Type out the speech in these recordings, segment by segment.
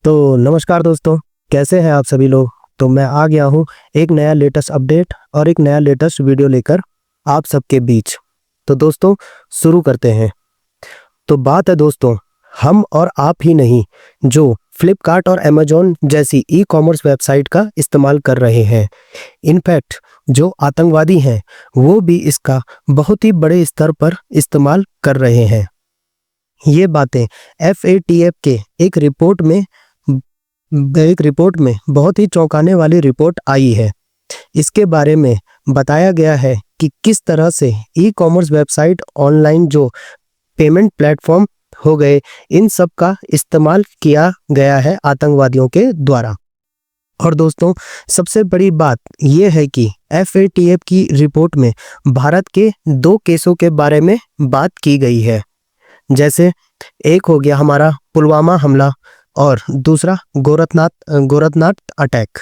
तो नमस्कार दोस्तों, कैसे हैं आप सभी लोग। तो मैं आ गया हूँ एक नया लेटेस्ट अपडेट और एक नया लेटेस्ट वीडियो लेकर आप सबके बीच। तो दोस्तों शुरू करते हैं। तो बात है दोस्तों, हम और आप ही नहीं जो फ्लिपकार्ट और अमेजोन जैसी ई कॉमर्स वेबसाइट का इस्तेमाल कर रहे हैं। इनफैक्ट जो आतंकवादी हैं वो भी इसका बहुत ही बड़े स्तर पर इस्तेमाल कर रहे हैं। ये बातें FATF के एक रिपोर्ट में बहुत ही चौंकाने वाली रिपोर्ट आई है। इसके बारे में बताया गया है कि किस तरह से ई कॉमर्स वेबसाइट, ऑनलाइन जो पेमेंट प्लेटफॉर्म हो गए, इन सब का इस्तेमाल किया गया है आतंकवादियों के द्वारा। और दोस्तों सबसे बड़ी बात यह है कि FATF की रिपोर्ट में भारत के 2 केसों के बारे में बात की गई है। जैसे एक हो गया हमारा पुलवामा हमला और दूसरा गोरखनाथ अटैक।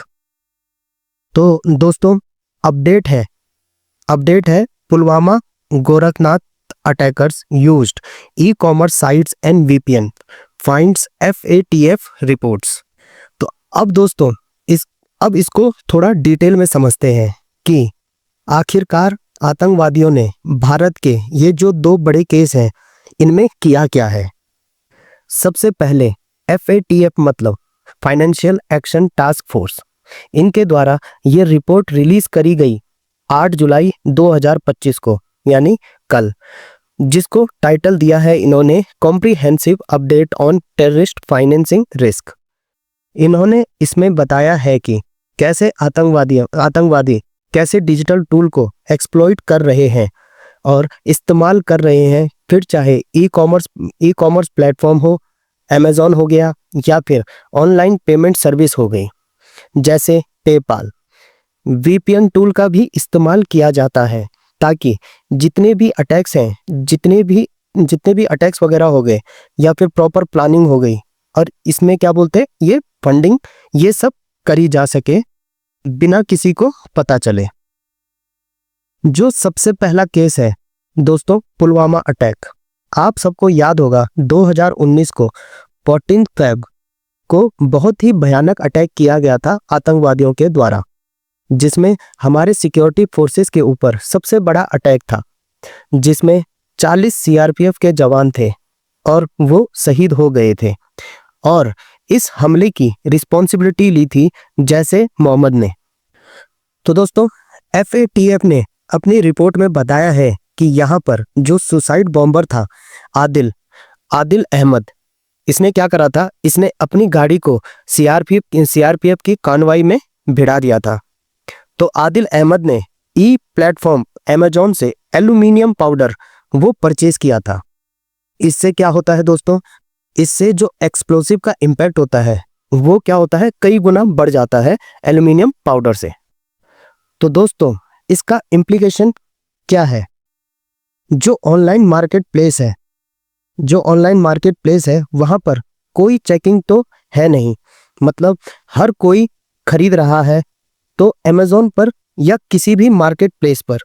तो दोस्तों अपडेट है Pulwama Gorakhnath attackers used e-commerce sites and VPN finds FATF reports. तो अब दोस्तों अब इसको थोड़ा डिटेल में समझते हैं कि आखिरकार आतंकवादियों ने भारत के ये जो 2 बड़े केस हैं इनमें किया क्या है। सबसे पहले FATF मतलब फाइनेंशियल एक्शन टास्क फोर्स, इनके द्वारा ये रिपोर्ट रिलीज करी गई 8 जुलाई 2025 को, यानी कल, जिसको टाइटल दिया है इन्होंने comprehensive update on terrorist financing risk. इन्होंने इसमें बताया है कि कैसे आतंकवादी कैसे डिजिटल टूल को एक्सप्लॉइट कर रहे हैं और इस्तेमाल कर रहे हैं, फिर चाहे ई कॉमर्स प्लेटफॉर्म हो, अमेजॉन हो गया या फिर ऑनलाइन पेमेंट सर्विस हो गई जैसे पेपाल। VPN टूल का भी इस्तेमाल किया जाता है ताकि जितने भी अटैक्स हैं, जितने भी अटैक्स वगैरह हो गए या फिर प्रॉपर प्लानिंग हो गई और इसमें क्या बोलते हैं, ये फंडिंग, ये सब करी जा सके बिना किसी को पता चले। जो सबसे पहला केस है दोस्तों पुलवामा अटैक, आप सबको याद होगा 2019 को 14 फेब को बहुत ही भयानक अटैक किया गया था आतंकवादियों के द्वारा, जिसमें हमारे सिक्योरिटी फोर्सेस के ऊपर सबसे बड़ा अटैक था, जिसमें 40 CRPF के जवान थे और वो शहीद हो गए थे। और इस हमले की रिस्पॉन्सिबिलिटी ली थी जैसे मोहम्मद ने। तो दोस्तों FATF ने अपनी रिपोर्ट में बताया है कि यहाँ पर जो सुसाइड बॉम्बर था आदिल अहमद, इसने क्या करा था, इसने अपनी गाड़ी को CRPF की कॉन्वॉय में भिड़ा दिया था। तो आदिल अहमद ने ई प्लेटफॉर्म अमेजॉन से एल्यूमिनियम पाउडर वो परचेज किया था। इससे क्या होता है दोस्तों, इससे जो एक्सप्लोसिव का इम्पैक्ट होता है वो क्या होता है, कई गुना बढ़ जाता है एल्यूमिनियम पाउडर से। तो दोस्तों इसका इम्प्लीकेशन क्या है, जो ऑनलाइन मार्केट प्लेस है वहां पर कोई चेकिंग तो है नहीं, मतलब हर कोई खरीद रहा है। तो अमेजोन पर या किसी भी मार्केट प्लेस पर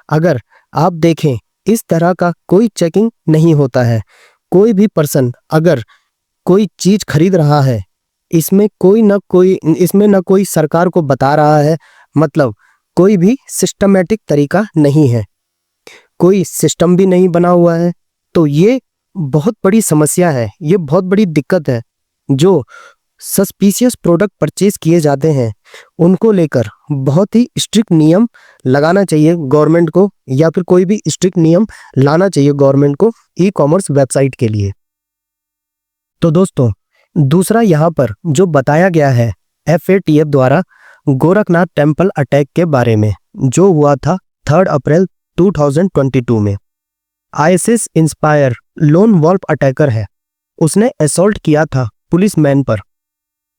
अगर आप देखें इस तरह का कोई चेकिंग नहीं होता है। कोई भी पर्सन अगर कोई चीज खरीद रहा है, इसमें ना कोई सरकार को बता रहा है, मतलब कोई भी सिस्टमैटिक तरीका नहीं है, कोई सिस्टम भी नहीं बना हुआ है। तो ये बहुत बड़ी समस्या है, ये बहुत बड़ी दिक्कत है। जो सस्पिशियस प्रोडक्ट परचेज किए जाते हैं उनको लेकर बहुत ही स्ट्रिक्ट नियम लगाना चाहिए गवर्नमेंट को, या फिर कोई भी स्ट्रिक्ट नियम लाना चाहिए गवर्नमेंट को ई कॉमर्स वेबसाइट के लिए। तो दोस्तों दूसरा यहाँ पर जो बताया गया है FATF द्वारा गोरखनाथ टेम्पल अटैक के बारे में, जो हुआ था 3 अप्रैल 2022 में। ISIS inspire lone wolf attacker है, उसने असॉल्ट किया था पुलिसमैन पर।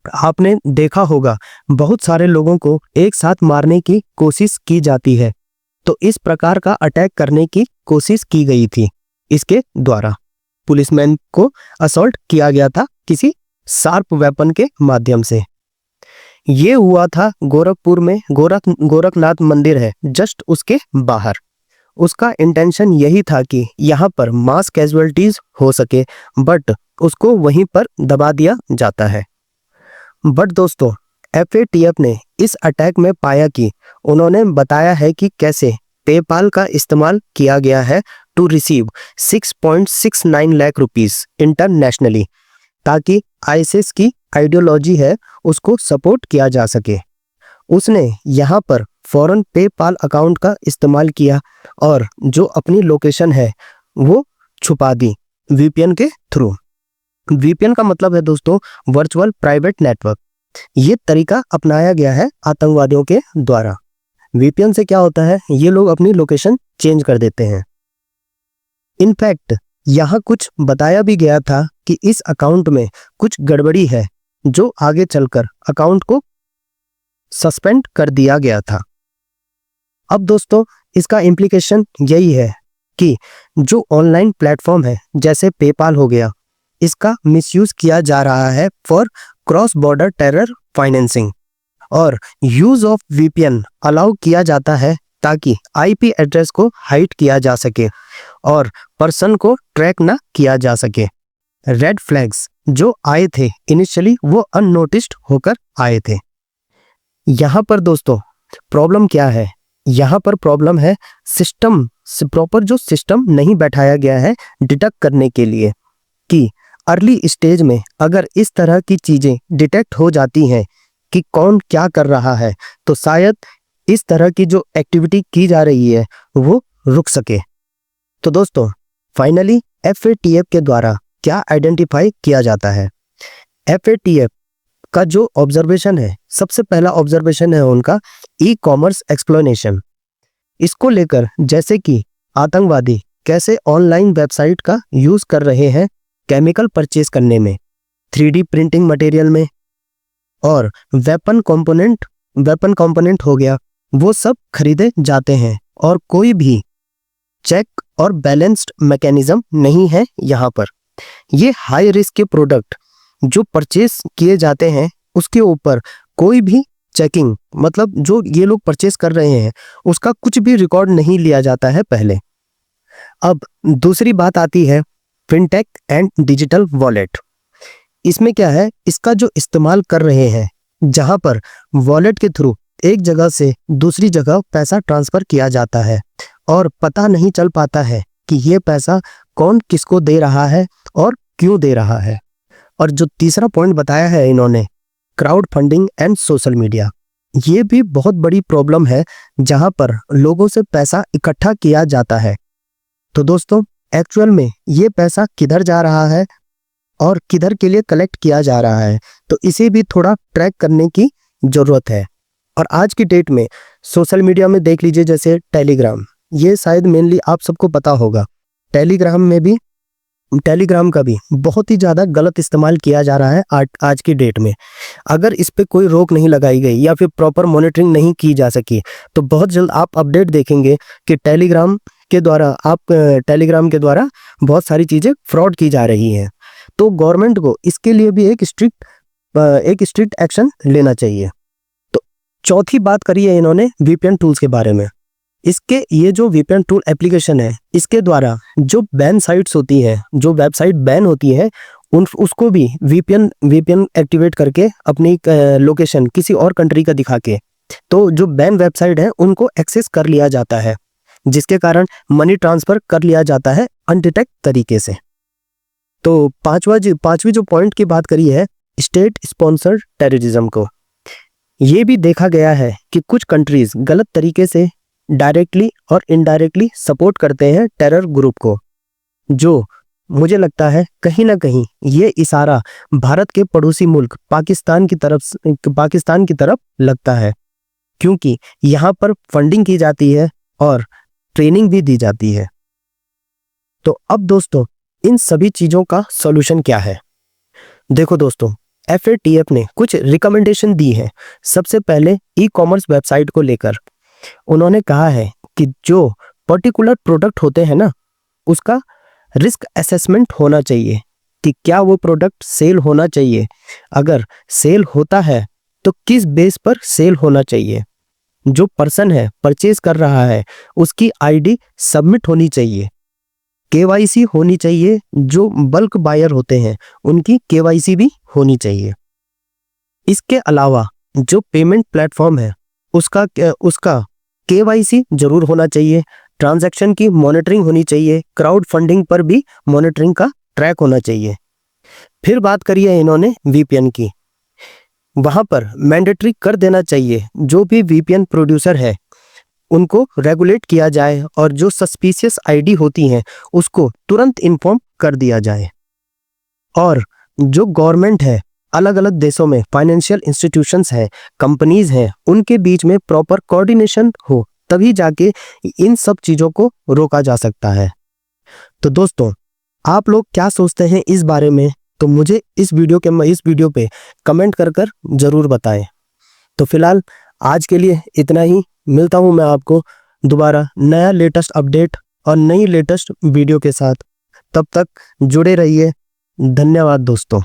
आपने देखा होगा बहुत सारे लोगों को एक साथ मारने की कोशिश की जाती है, तो इस प्रकार का अटैक करने की कोशिश की गई थी। इसके द्वारा पुलिसमैन को असॉल्ट किया गया था किसी शार्प वेपन के माध्यम से। ये हुआ था गोरखपुर में, गोरखनाथ मंदिर है जस्ट उसके बाहर। उसका इंटेंशन यही था कि यहाँ पर मास कैजुअलिटीज हो सके, बट उसको वहीं पर दबा दिया जाता है। बट दोस्तों FATF ने इस अटैक में पाया कि उन्होंने बताया है कि कैसे पेपाल का इस्तेमाल किया गया है to receive 6.69 lakh rupees internationally, ताकि आईएसआईएस की आइडियोलॉजी है उसको सपोर्ट किया जा सके। उसने यहाँ पर फौरन पेपाल अकाउंट का इस्तेमाल किया और जो अपनी लोकेशन है वो छुपा दी VPN के थ्रू। VPN का मतलब है दोस्तों वर्चुअल प्राइवेट नेटवर्क। ये तरीका अपनाया गया है आतंकवादियों के द्वारा। VPN से क्या होता है, ये लोग अपनी लोकेशन चेंज कर देते हैं। इनफैक्ट यहाँ कुछ बताया भी गया था कि इस अकाउंट में कुछ गड़बड़ी है जो आगे चलकर अकाउंट को सस्पेंड कर दिया गया था। अब दोस्तों इसका इम्प्लीकेशन यही है कि जो ऑनलाइन प्लेटफॉर्म है जैसे पेपाल हो गया, इसका मिसयूज किया जा रहा है for cross border terror financing, और यूज ऑफ VPN अलाउ किया जाता है ताकि IP एड्रेस को हाइड किया जा सके और पर्सन को ट्रैक ना किया जा सके। रेड फ्लैग्स जो आए थे इनिशियली वो अननोटिस्ड होकर आए थे। यहाँ पर दोस्तों प्रॉब्लम क्या है, यहाँ पर प्रॉब्लम है सिस्टम से प्रॉपर जो सिस्टम नहीं बैठाया गया है डिटेक्ट करने के लिए कि अर्ली स्टेज में अगर इस तरह की चीज़ें डिटेक्ट हो जाती हैं कि कौन क्या कर रहा है, तो शायद इस तरह की जो एक्टिविटी की जा रही है वो रुक सके। तो दोस्तों फाइनली FATF के द्वारा क्या आइडेंटिफाई किया जाता है। FATF का जो ऑब्जर्वेशन है, सबसे पहला ऑब्जर्वेशन है उनका ई-कॉमर्स एक्सप्लोनेशन। इसको लेकर जैसे कि आतंकवादी कैसे ऑनलाइन वेबसाइट का यूज कर रहे हैं केमिकल परचेज करने में, 3D प्रिंटिंग मटेरियल में, और वेपन कंपोनेंट हो गया, वो सब खरीदे जाते हैं और कोई भी चेक और बैलेंस्ड मैकेनिज्म नहीं है यहाँ पर। ये हाई रिस्क के प्रोडक्ट जो परचेस किए जाते हैं उसके ऊपर कोई भी चेकिंग, मतलब जो ये लोग परचेस कर रहे हैं उसका कुछ भी रिकॉर्ड नहीं लिया जाता है पहले। अब दूसरी बात आती है फिनटेक एंड डिजिटल वॉलेट। इसमें क्या है, इसका जो इस्तेमाल कर रहे हैं जहां पर वॉलेट के थ्रू एक जगह से दूसरी जगह पैसा ट्रांसफर किया जाता है और पता नहीं चल पाता है कि ये पैसा कौन किसको दे रहा है और क्यों दे रहा है। और जो तीसरा पॉइंट बताया है इन्होंने, crowd funding and social media, ये भी बहुत बड़ी प्रॉब्लम है जहां पर लोगों से पैसा इकट्ठा किया जाता है। तो दोस्तों एक्चुअल में ये पैसा किधर जा रहा है और किधर के लिए कलेक्ट किया जा रहा है, तो इसे भी थोड़ा ट्रैक करने की जरूरत है। और आज की डेट में सोशल मीडिया में देख लीजिए जैसे टेलीग्राम, ये शायद मेनली आप सबको पता होगा। टेलीग्राम का भी बहुत ही ज़्यादा गलत इस्तेमाल किया जा रहा है आज की डेट में। अगर इस पे कोई रोक नहीं लगाई गई या फिर प्रॉपर मॉनिटरिंग नहीं की जा सकी तो बहुत जल्द आप अपडेट देखेंगे कि टेलीग्राम के द्वारा बहुत सारी चीज़ें फ्रॉड की जा रही हैं। तो गवर्नमेंट को इसके लिए भी एक स्ट्रिक्ट एक्शन लेना चाहिए। तो चौथी बात करी है इन्होंने VPN टूल्स के बारे में। ये जो VPN टूल एप्लीकेशन है, इसके द्वारा जो बैन साइट्स होती हैं, जो वेबसाइट बैन होती है, उसको भी VPN एक्टिवेट करके अपनी लोकेशन किसी और कंट्री का दिखा के, तो जो बैन वेबसाइट है उनको एक्सेस कर लिया जाता है, जिसके कारण मनी ट्रांसफर कर लिया जाता है अनडिटेक्ट तरीके से। तो पांचवी जो पॉइंट की बात करी है स्टेट स्पॉन्सर्ड टेररिज्म को, ये भी देखा गया है कि कुछ कंट्रीज गलत तरीके से डायरेक्टली और इनडायरेक्टली सपोर्ट करते हैं टेरर ग्रुप को, जो मुझे लगता है कहीं ना कहीं ये इशारा भारत के पड़ोसी मुल्क पाकिस्तान की तरफ लगता है, क्योंकि यहाँ पर फंडिंग की जाती है और ट्रेनिंग भी दी जाती है। तो अब दोस्तों इन सभी चीज़ों का सॉल्यूशन क्या है? देखो दोस्तों, FATF ने कुछ रिकमेंडेशन दी है। सबसे पहले ई-कॉमर्स वेबसाइट को लेकर उन्होंने कहा है कि जो पर्टिकुलर प्रोडक्ट होते हैं ना, उसका रिस्क असेसमेंट होना चाहिए कि क्या वो प्रोडक्ट सेल होना चाहिए, अगर सेल होता है तो किस बेस पर सेल होना चाहिए, जो पर्सन है परचेज कर रहा है उसकी ID सबमिट होनी चाहिए, KYC होनी चाहिए, जो बल्क बायर होते हैं उनकी KYC भी होनी चाहिए। इसके अलावा जो पेमेंट प्लेटफॉर्म है उसका KYC जरूर होना चाहिए, ट्रांजैक्शन की मॉनिटरिंग होनी चाहिए, क्राउड फंडिंग पर भी मॉनिटरिंग का ट्रैक होना चाहिए। फिर बात करिए इन्होंने VPN की, वहां पर मैंडेटरी कर देना चाहिए जो भी VPN प्रोड्यूसर है उनको रेगुलेट किया जाए और जो सस्पिशियस ID होती हैं उसको तुरंत इन्फॉर्म कर दिया जाए। और जो गवर्नमेंट है, अलग अलग देशों में फाइनेंशियल इंस्टीट्यूशंस हैं, कंपनीज हैं, उनके बीच में प्रॉपर कोऑर्डिनेशन हो, तभी जाके इन सब चीज़ों को रोका जा सकता है। तो दोस्तों, आप लोग क्या सोचते हैं इस बारे में, तो मुझे इस वीडियो पे कमेंट कर जरूर बताएं। तो फिलहाल आज के लिए इतना ही, मिलता हूं मैं आपको दोबारा नया लेटेस्ट अपडेट और नई लेटेस्ट वीडियो के साथ। तब तक जुड़े रहिए। धन्यवाद दोस्तों।